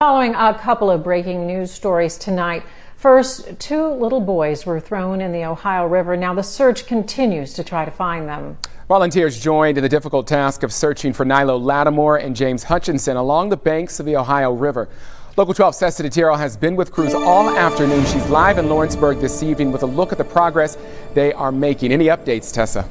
Following a couple of breaking news stories tonight. First, two little boys were thrown in the Ohio River. Now the search continues to try to find them. Volunteers joined in the difficult task of searching for Nylo Lattimore and James Hutchinson along the banks of the Ohio River. Local 12's Tessa DeTiro has been with crews all afternoon. She's live in Lawrenceburg this evening with a look at the progress they are making. Any updates, Tessa?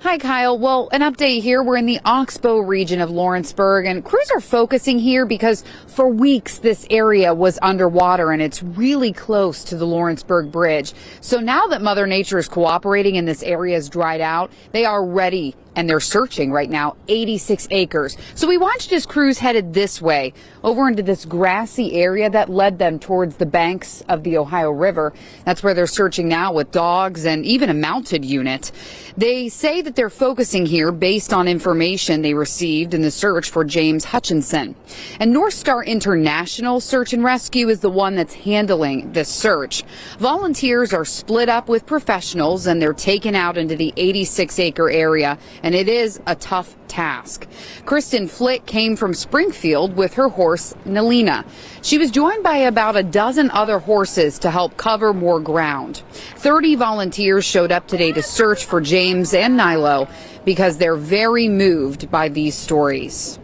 Hi, Kyle. Well, an update here. We're in the Oxbow region of Lawrenceburg, and crews are focusing here because for weeks this area was underwater and it's really close to the Lawrenceburg Bridge. So now that Mother Nature is cooperating and this area is dried out, they are ready and they're searching right now, 86 acres. So we watched as crews headed this way, over into this grassy area that led them towards the banks of the Ohio River. That's where they're searching now with dogs and even a mounted unit. They say that they're focusing here based on information they received in the search for James Hutchinson. And North Star International Search and Rescue is the one that's handling this search. Volunteers are split up with professionals and they're taken out into the 86-acre area. And it is a tough task. Kristen Flick came from Springfield with her horse, Nalina. She was joined by about a dozen other horses to help cover more ground. 30 volunteers showed up today to search for James and Nylo because they're very moved by these stories.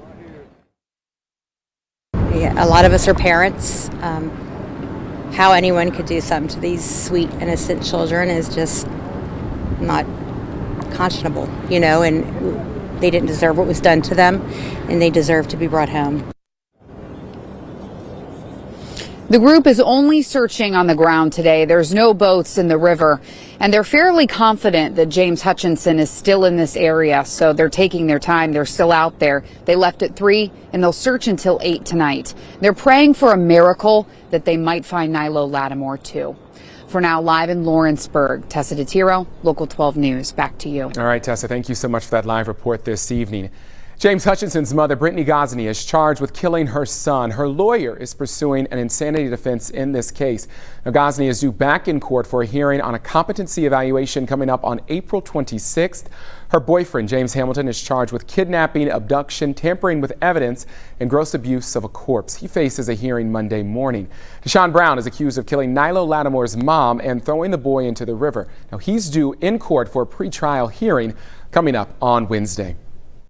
Yeah, a lot of us are parents. How anyone could do something to these sweet, innocent children is just not conscionable, and they didn't deserve what was done to them, and they deserve to be brought home. The group is only searching on the ground today. There's no boats in the river, and they're fairly confident that James Hutchinson is still in this area, so they're taking their time. They're still out there. They left at 3, and they'll search until 8 tonight. They're praying for a miracle that they might find Nylo Lattimore, too. For now, live in Lawrenceburg, Tessa DeTiro, Local 12 News. Back to you. All right, Tessa, thank you so much for that live report this evening. James Hutchinson's mother, Brittany Gosney, is charged with killing her son. Her lawyer is pursuing an insanity defense in this case. Now, Gosney is due back in court for a hearing on a competency evaluation coming up on April 26th. Her boyfriend, James Hamilton, is charged with kidnapping, abduction, tampering with evidence, and gross abuse of a corpse. He faces a hearing Monday morning. Deshaun Brown is accused of killing Nylo Lattimore's mom and throwing the boy into the river. Now, he's due in court for a pretrial hearing coming up on Wednesday.